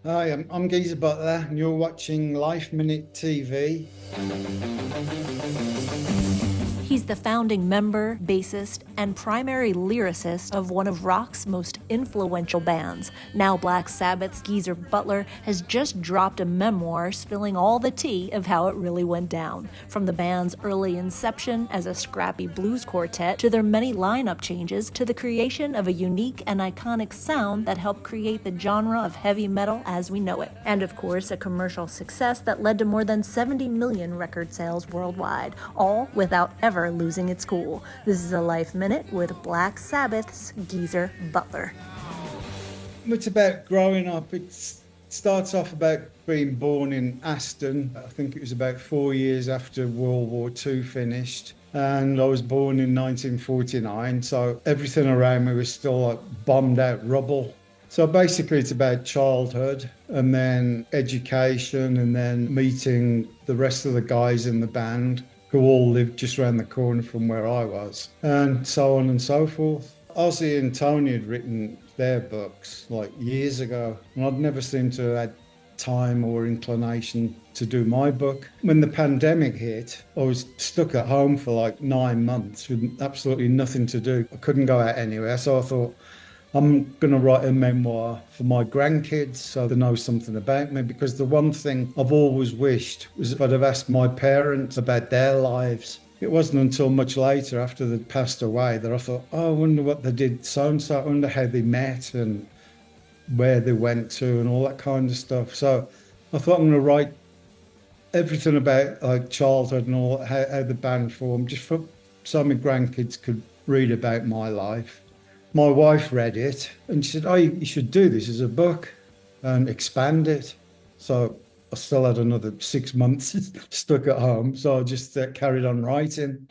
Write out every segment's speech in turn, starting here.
Hi, I'm Geezer Butler, and you're watching LifeMinute TV. He's the founding member, bassist, and primary lyricist of one of rock's most influential bands. Now Black Sabbath's Geezer Butler has just dropped a memoir spilling all the tea of how it really went down. From the band's early inception as a scrappy blues quartet to their many lineup changes to the creation of a unique and iconic sound that helped create the genre of heavy metal as we know it. And of course, a commercial success that led to more than 70 million record sales worldwide, all without ever losing its cool. This is a Life Minute with Black Sabbath's Geezer Butler. It's about growing up. It starts off about being born in Aston. I think it was about 4 years after World War II finished. And I was born in 1949, so everything around me was still like bombed out rubble. So basically it's about childhood and then education and then meeting the rest of the guys in the band who all lived just around the corner from where I was, and so on and so forth. Ozzy and Tony had written their books like years ago, and I'd never seemed to have had time or inclination to do my book. When the pandemic hit, I was stuck at home for like 9 months with absolutely nothing to do. I couldn't go out anywhere, so I thought, I'm going to write a memoir for my grandkids so they know something about me, because the one thing I've always wished was if I'd have asked my parents about their lives. It wasn't until much later, after they'd passed away, that I thought, oh, I wonder what they did so-and-so, I wonder how they met and where they went to and all that kind of stuff. So I thought I'm going to write everything about like childhood and all, how the band formed, just so my grandkids could read about my life. My wife read it and she said, oh, you should do this as a book and expand it. So I still had another 6 months stuck at home. So I just carried on writing.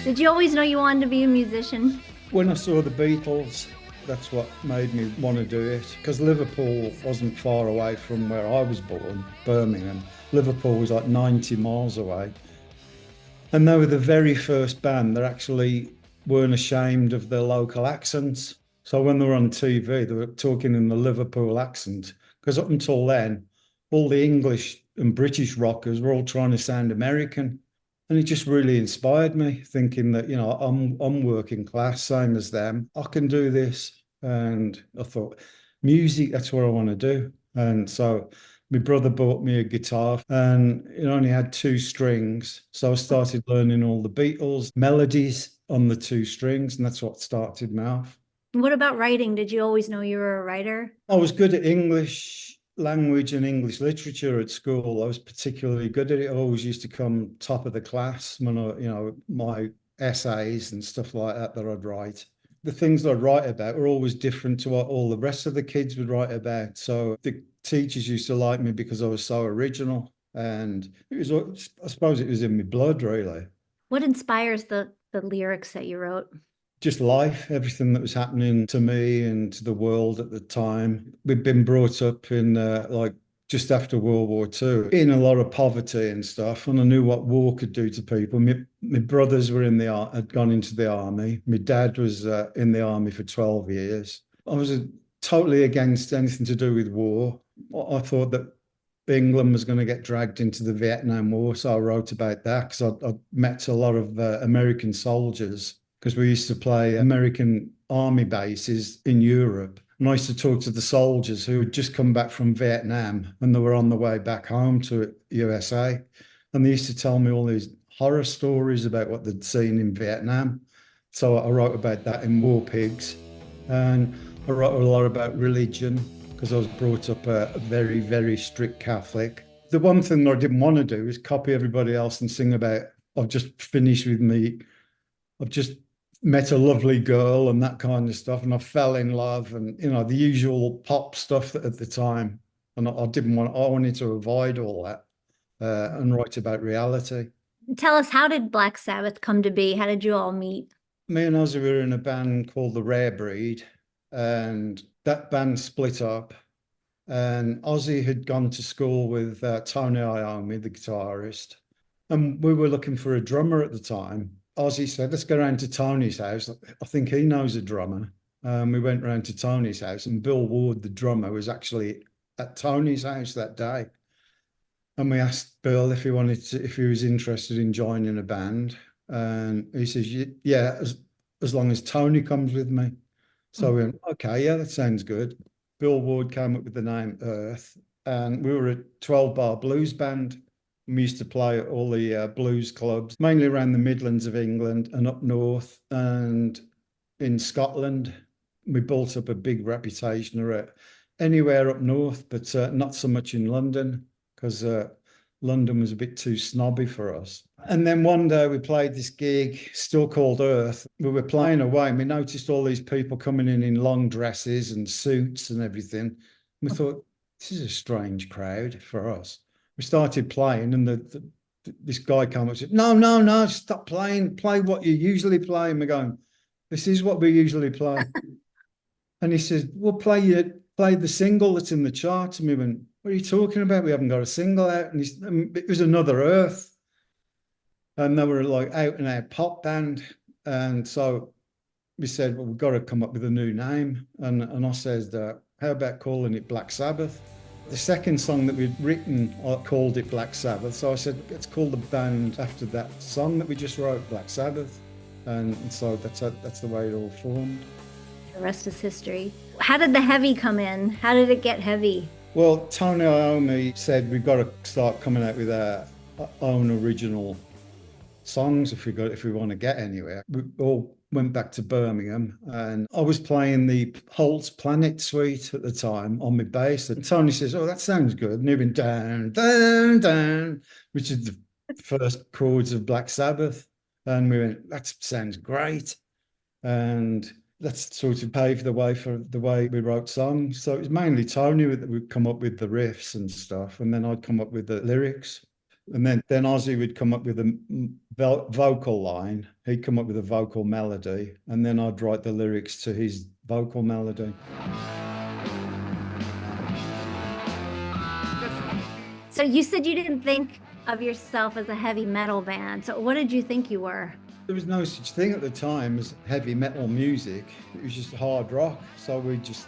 Did you always know you wanted to be a musician? When I saw the Beatles, that's what made me want to do it, because Liverpool wasn't far away from where I was born, Birmingham. Liverpool was like 90 miles away. And they were the very first band that actually weren't ashamed of their local accents. So when they were on TV, they were talking in the Liverpool accent, because up until then, all the English and British rockers were all trying to sound American. And it just really inspired me, thinking that, I'm working class, same as them. I can do this. And I thought, music, that's what I want to do. And so my brother bought me a guitar and it only had 2 strings. So I started learning all the Beatles melodies on the 2 strings, and that's what started me off. What about writing? Did you always know you were a writer? I was good at English language and English literature at school. I was particularly good at it. I always used to come top of the class when my essays and stuff like that I'd write. The things I'd write about were always different to what all the rest of the kids would write about. So the teachers used to like me because I was so original. And I suppose it was in my blood, really. What inspires the lyrics that you wrote? Just life, everything that was happening to me and to the world at the time. We'd been brought up in like just after World War II, in a lot of poverty and stuff, and I knew what war could do to people. My brothers were had gone into the army. My dad was in the army for 12 years. I was totally against anything to do with war. I thought that England was going to get dragged into the Vietnam War, so I wrote about that because I met a lot of American soldiers, because we used to play American army bases in Europe. And I used to talk to the soldiers who had just come back from Vietnam and they were on the way back home to USA. And they used to tell me all these horror stories about what they'd seen in Vietnam. So I wrote about that in War Pigs. And I wrote a lot about religion, because I was brought up a very, very strict Catholic. The one thing that I didn't want to do is copy everybody else and sing about, I've just finished with me, I've just met a lovely girl and that kind of stuff, and I fell in love, and the usual pop stuff at the time. And I wanted to avoid all that and write about reality. Tell us, how did Black Sabbath come to be? How did you all meet? Me and Ozzy were in a band called The Rare Breed, and that band split up. And Ozzy had gone to school with Tony Iommi, the guitarist, and we were looking for a drummer at the time. Ozzy said, let's go round to Tony's house. I think he knows a drummer. We went round to Tony's house, and Bill Ward, the drummer, was actually at Tony's house that day. And we asked Bill if he was interested in joining a band. And he says, yeah, as long as Tony comes with me. So we went, okay, yeah, that sounds good. Bill Ward came up with the name Earth, and we were a 12-bar blues band. We used to play at all the blues clubs, mainly around the Midlands of England and up north and in Scotland. We built up a big reputation anywhere up north, but not so much in London, because London was a bit too snobby for us. And then one day we played this gig, still called Earth. We were playing away, and we noticed all these people coming in long dresses and suits and everything. We thought, this is a strange crowd for us. We started playing, and this guy came up and said, no, stop playing. Play what you usually play. And we're going, this is what we usually play. And he says, well, play the single that's in the charts. And we went, what are you talking about? We haven't got a single out. And it was Another Earth. And they were like out and out pop band. And so we said, well, we've got to come up with a new name. And I said, how about calling it Black Sabbath? The second song that we'd written, I called it Black Sabbath. So I said, let's call the band after that song that we just wrote, Black Sabbath. And so that's the way it all formed. The rest is history. How did the heavy come in? How did it get heavy? Well, Tony Iommi said we've got to start coming out with our own original songs if we want to get anywhere. We all went back to Birmingham, and I was playing the Holt's Planet Suite at the time on my bass, and Tony says, oh, that sounds good. And he went down, down, down, which is the first chords of Black Sabbath. And we went, that sounds great. And that's sort of paved the way for the way we wrote songs. So it was mainly Tony that would come up with the riffs and stuff, and then I'd come up with the lyrics. And then Ozzy would come up with a vocal line. He'd come up with a vocal melody, and then I'd write the lyrics to his vocal melody. So you said you didn't think of yourself as a heavy metal band. So what did you think you were? There was no such thing at the time as heavy metal music. It was just hard rock. So we just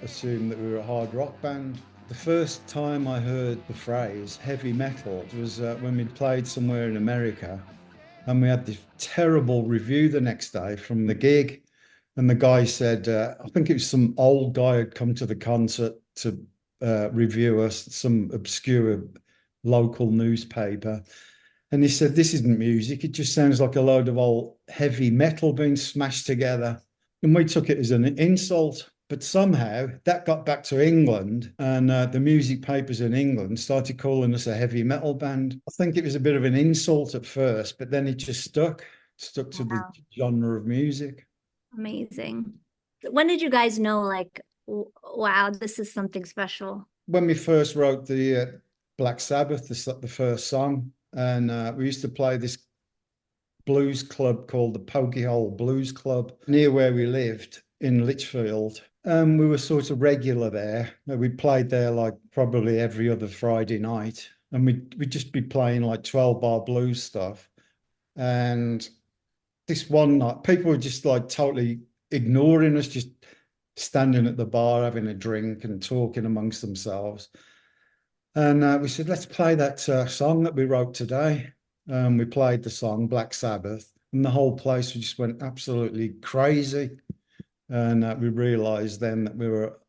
assumed that we were a hard rock band. The first time I heard the phrase heavy metal was when we played somewhere in America, and we had this terrible review the next day from the gig. And the guy said, I think it was some old guy had come to the concert to review us, some obscure local newspaper. And he said, this isn't music. It just sounds like a load of old heavy metal being smashed together. And we took it as an insult. But somehow that got back to England, and the music papers in England started calling us a heavy metal band. I think it was a bit of an insult at first, but then it just stuck to the genre of music. Amazing. When did you guys know, like, wow, this is something special? When we first wrote the Black Sabbath, the first song, and we used to play this blues club called the Pokey Hole Blues Club near where we lived in Lichfield. We were sort of regular there. We played there like probably every other Friday night, and we'd just be playing like 12-bar blues stuff. And this one night, people were just like totally ignoring us, just standing at the bar having a drink and talking amongst themselves. And we said, let's play that song that we wrote today. We played the song Black Sabbath, and the whole place just went absolutely crazy. And we realised then that we were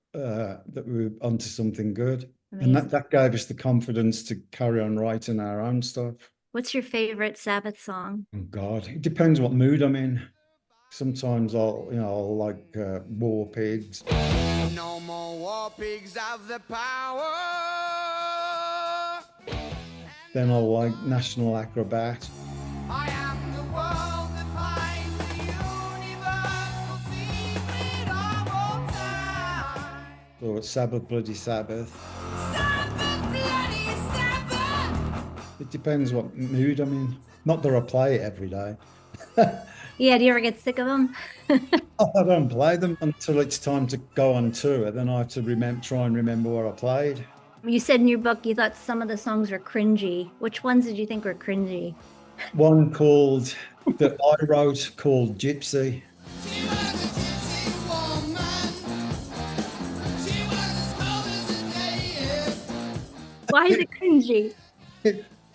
onto something good. Amazing. And that gave us the confidence to carry on writing our own stuff. What's your favorite Sabbath song? Oh God, it depends what mood I'm in. Sometimes I'll like War Pigs. No more war pigs have the power. Then I'll like National Acrobat. I am the world that finds the universal secret of all time. Or Sabbath Bloody Sabbath. Sabbath, bloody Sabbath. It depends what mood I'm in. Not that I play it every day. Yeah, do you ever get sick of them? I don't play them until it's time to go on tour. Then I have to try and remember what I played. You said in your book you thought some of the songs were cringy. Which ones did you think were cringy? one called that I wrote called Gypsy. She was a gypsy woman. She was as cold as the day. Why is it cringy?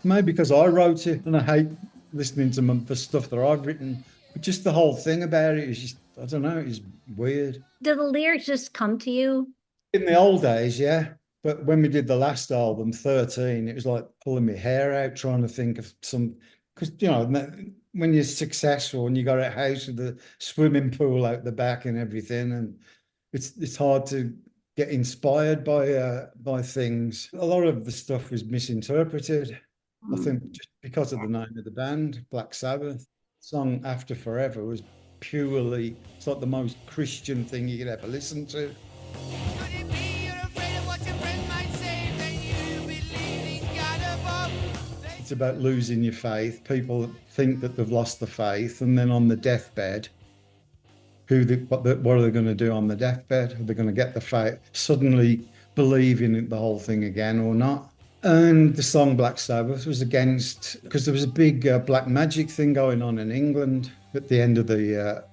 Maybe because I wrote it and I hate listening to the stuff that I've written. But just the whole thing about it is just, I don't know, it's weird. Do the lyrics just come to you? In the old days, yeah. But when we did the last album, 13, it was like pulling my hair out trying to think of some, because, you know, when you're successful and you got a house with a swimming pool out the back and everything, and it's hard to get inspired by things. A lot of the stuff was misinterpreted. I think just because of the name of the band, Black Sabbath. The song After Forever was purely, it's like the most Christian thing you could ever listen to. Could it be you're afraid of what your friend might say? Then you believe in God above. It's about losing your faith. People think that they've lost the faith, and then on the deathbed, what are they going to do on the deathbed? Are they going to get the faith, suddenly believe in the whole thing again or not? And the song Black Sabbath was against, because there was a big black magic thing going on in England at the end of the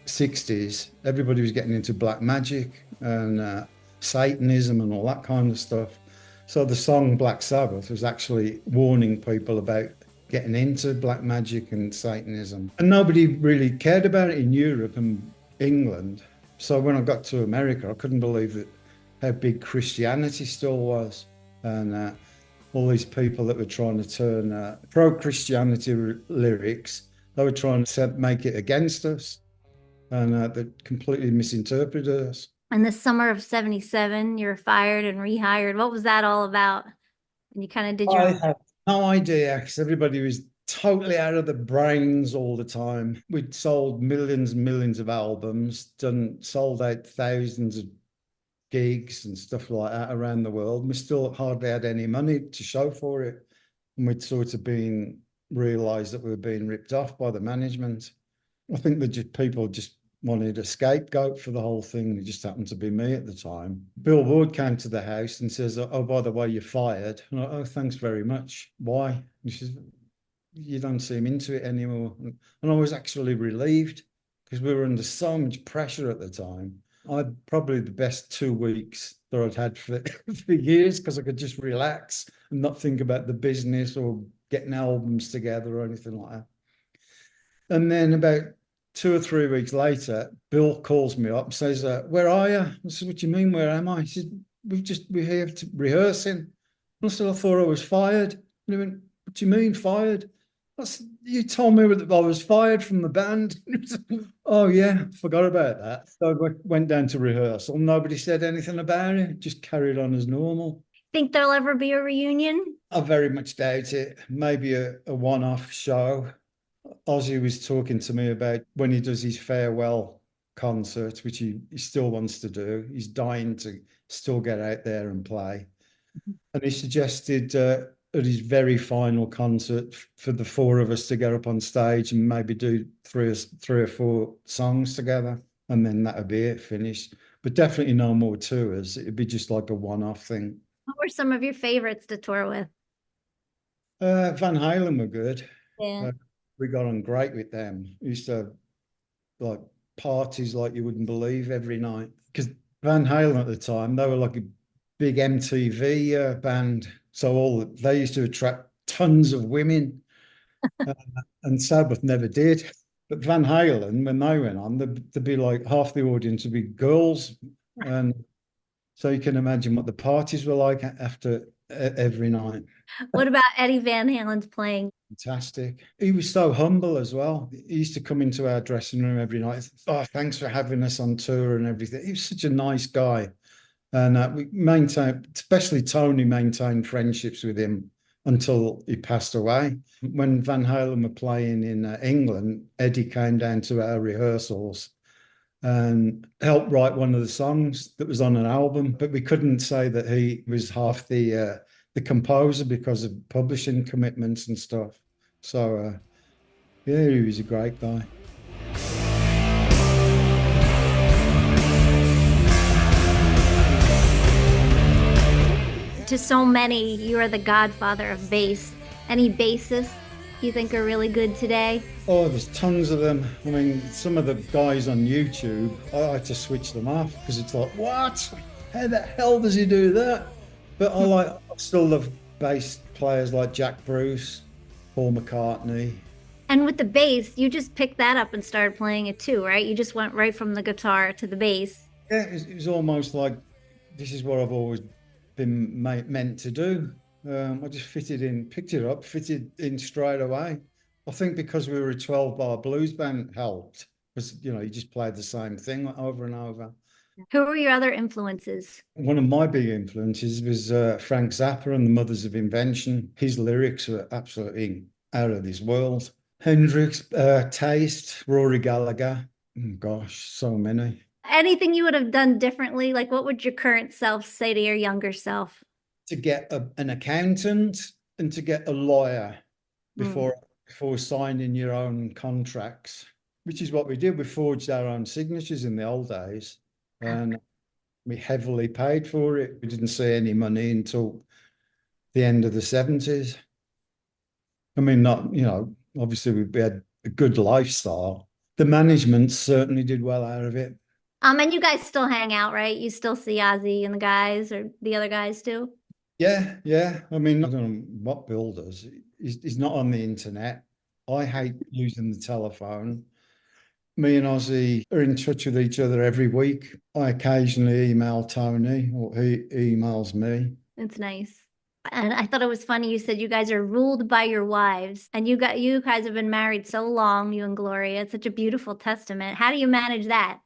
60s. Everybody was getting into black magic and Satanism and all that kind of stuff. So the song Black Sabbath was actually warning people about getting into black magic and Satanism. And nobody really cared about it in Europe and England. So when I got to America, I couldn't believe how big Christianity still was. And all these people that were trying to turn pro-Christianity lyrics, they were trying to make it against us. And they completely misinterpreted us. In the summer of 77, you were fired and rehired. What was that all about? And you kind of did your I own. have no idea, because everybody was totally out of the brains all the time. We'd sold millions and millions of albums, sold out thousands of gigs and stuff like that around the world. We still hardly had any money to show for it. And we'd sort of realised that we were being ripped off by the management. I think that people just wanted a scapegoat for the whole thing. It just happened to be me at the time. Bill Ward came to the house and says, "Oh, by the way, you're fired." And "Oh, thanks very much. Why?" He says, "You don't seem into it anymore." And I was actually relieved, because we were under so much pressure at the time. I had probably the best 2 weeks that I'd had for years, because I could just relax and not think about the business or getting albums together or anything like that. And then about 2 or 3 weeks later, Bill calls me up and says, "Where are you?" I said, "What do you mean, where am I?" He said, "We're here rehearsing." And I said, "I thought I was fired." And he went, "What do you mean fired?" I said, "You told me that I was fired from the band." "Oh yeah, forgot about that." So I went down to rehearsal. Nobody said anything about it, just carried on as normal. Think there'll ever be a reunion? I very much doubt it. Maybe a one-off show. Ozzy was talking to me about when he does his farewell concert, which he still wants to do. He's dying to still get out there and play. And he suggested at his very final concert for the four of us to get up on stage and maybe do three or four songs together. And then that would be it, finished. But definitely no more tours. It'd be just like a one-off thing. What were some of your favorites to tour with? Van Halen were good. Yeah. We got on great with them. We used to have like parties like you wouldn't believe every night. Because Van Halen at the time, they were like a big MTV band. So they used to attract tons of women. And Sabbath never did. But Van Halen, when they went on, there'd be like half the audience would be girls. And so you can imagine what the parties were like after every night. What about Eddie Van Halen's playing? Fantastic. He was so humble as well. He used to come into our dressing room every night. "Oh, thanks for having us on tour and everything." He was such a nice guy. And we maintained, especially Tony maintained friendships with him until he passed away. When Van Halen were playing in England, Eddie came down to our rehearsals and helped write one of the songs that was on an album. But we couldn't say that he was half the composer because of publishing commitments and stuff. So, yeah, he was a great guy. To so many, you are the godfather of bass. Any bassists you think are really good today? Oh, there's tons of them. I mean, some of the guys on YouTube, I had to switch them off because it's like, what? How the hell does he do that? But I still love bass players like Jack Bruce, Paul McCartney. And with the bass, you just picked that up and started playing it too, right? You just went right from the guitar to the bass. Yeah, it was almost like this is what I've always been meant to do. I just fitted in, picked it up, fitted in straight away. I think because we were a 12-bar blues band helped because, you just played the same thing over and over. Who were your other influences? One of my big influences was Frank Zappa and the Mothers of Invention. His lyrics were absolutely out of this world. Hendrix, Taste, Rory Gallagher. Oh, gosh, so many. Anything you would have done differently? Like, what would your current self say to your younger self? To get an accountant and to get a lawyer before signing your own contracts, which is what we did. We forged our own signatures in the old days, and we heavily paid for it. We didn't see any money until the end of the 70s. I mean, obviously we had a good lifestyle. The management certainly did well out of it. And you guys still hang out, right? You still see Ozzy and the guys or the other guys too? Yeah. I mean, I don't know what Bill does. He's not on the internet. I hate using the telephone. Me and Ozzy are in touch with each other every week. I occasionally email Tony or he emails me. It's nice. And I thought it was funny. You said you guys are ruled by your wives, and you guys have been married so long, you and Gloria. It's such a beautiful testament. How do you manage that?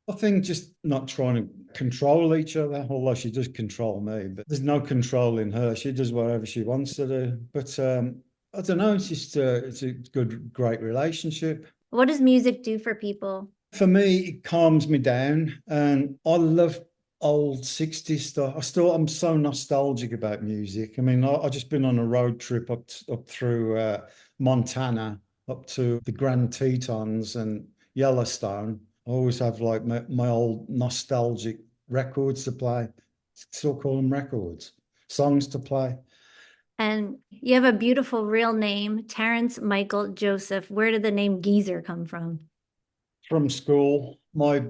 I think just not trying to control each other, although she does control me, but there's no control in her. She does whatever she wants to do. But I don't know, it's a good, great relationship. What does music do for people? For me, it calms me down, and I love old 60s stuff. I'm so nostalgic about music. I mean, I've just been on a road trip up through Montana, up to the Grand Tetons and Yellowstone. I always have like my old nostalgic records to play. Still call them records, songs to play. And you have a beautiful real name, Terrence Michael Joseph. Where did the name Geezer come from? From school, my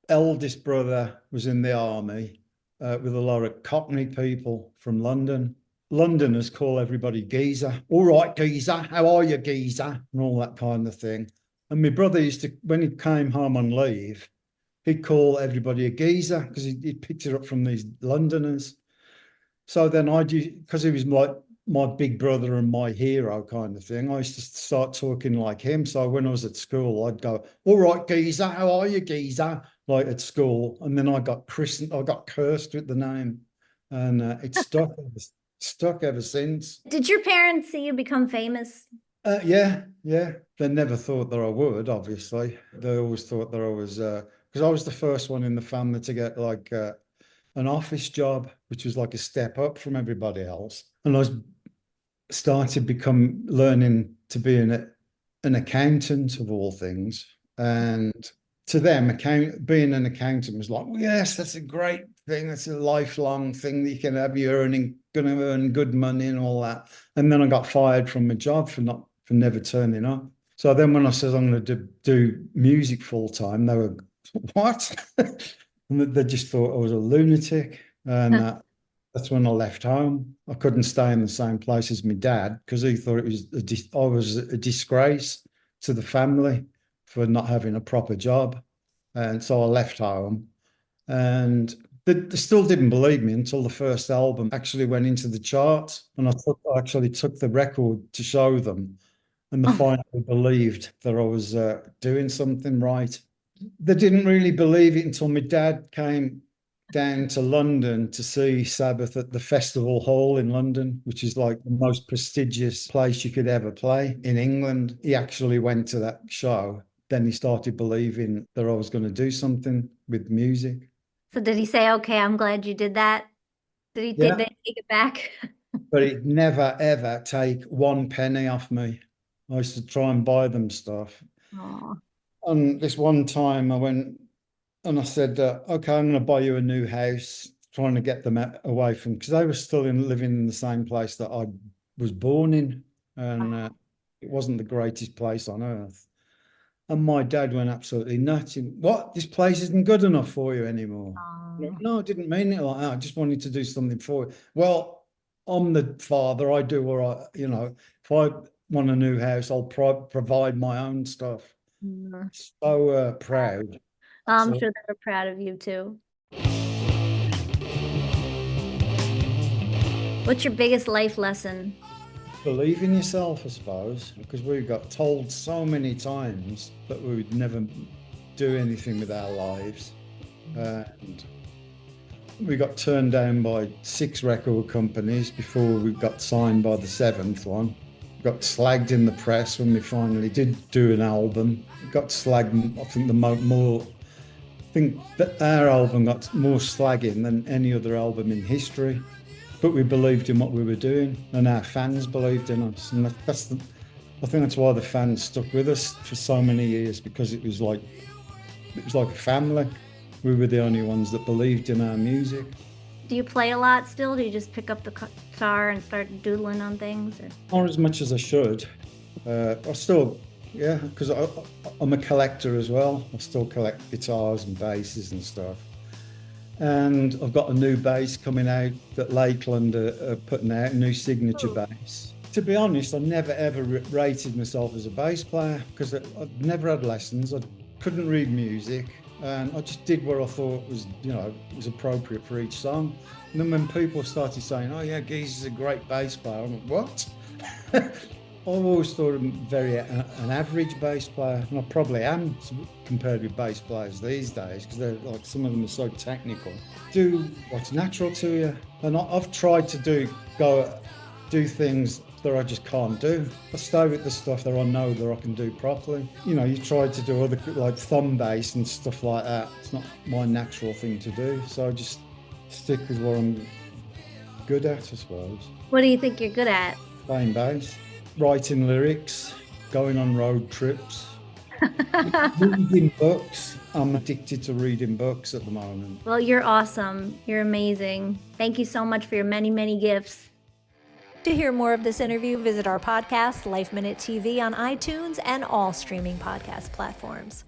eldest brother was in the army with a lot of Cockney people from London. Londoners call everybody Geezer. All right, Geezer, how are you, Geezer? And all that kind of thing. And my brother used to, when he came home on leave, he'd call everybody a geezer because he picked it up from these Londoners. So then because he was like my big brother and my hero kind of thing, I used to start talking like him. So when I was at school, I'd go, all right, geezer, how are you, geezer? Like at school. And then I got cursed with the name, and it stuck ever since. Did your parents see you become famous? Yeah. They never thought that I would, obviously. They always thought that I was, because I was the first one in the family to get like an office job, which was like a step up from everybody else. And I started learning to be an accountant of all things. And to them, being an accountant was like, well, yes, that's a great thing. That's a lifelong thing that you can have. You're going to earn good money and all that. And then I got fired from my job for never turning up. So then when I said I'm going to do music full time, they were, what? And they just thought I was a lunatic. And that's when I left home. I couldn't stay in the same place as my dad because he thought I was a disgrace to the family for not having a proper job. And so I left home, and they still didn't believe me until the first album actually went into the charts. And I actually took the record to show them, and they finally believed that I was doing something right. They didn't really believe it until my dad came down to London to see Sabbath at the Festival Hall in London, which is like the most prestigious place you could ever play in England. He actually went to that show. Then he started believing that I was going to do something with music. So did he say, okay, I'm glad you did that? Did they take it back? But he'd never, ever take one penny off me. I used to try and buy them stuff. Aww. And this one time I went and I said, okay, I'm going to buy you a new house, trying to get them away from, because they were still living in the same place that I was born in. And It wasn't the greatest place on earth. And my dad went absolutely nuts. What? This place isn't good enough for you anymore. No, I didn't mean it like that. I just wanted to do something for you. Well, I'm the father. I do what if I want a new house, I'll provide my own stuff. So proud. I'm So sure they were proud of you too. What's your biggest life lesson? believe in yourself, I suppose, because we got told so many times that we would never do anything with our lives. And we got turned down by 6 record companies before we got signed by the 7th one. Got slagged in the press when we finally did do an album. Got slagged, I think that our album got more slagging than any other album in history. But we believed in what we were doing, and our fans believed in us. And I think that's why the fans stuck with us for so many years, because it was like a family. We were the only ones that believed in our music. Do you play a lot still? Do you just pick up the guitar and start doodling on things? Or? Not as much as I should. I still, because I'm a collector as well. I still collect guitars and basses and stuff. And I've got a new bass coming out that Lakeland are putting out, a new signature bass. To be honest, I never ever rated myself as a bass player because I'd never had lessons. I couldn't read music. And I just did what I thought was, was appropriate for each song. And then when people started saying, "Oh yeah, Geezer's a great bass player," I'm like, "What?" I've always thought I'm an average bass player, and I probably am compared with bass players these days, because some of them are so technical. Do what's natural to you, and I've tried to do things that I just can't do. I stay with the stuff that I know that I can do properly. You try to do other like thumb bass and stuff like that. It's not my natural thing to do, so I just stick with what I'm good at, I suppose. What do you think you're good at? Playing bass, writing lyrics, going on road trips, reading books. I'm addicted to reading books at the moment. Well, you're awesome. You're amazing. Thank you so much for your many, many gifts. To hear more of this interview, visit our podcast, LifeMinute TV, on iTunes and all streaming podcast platforms.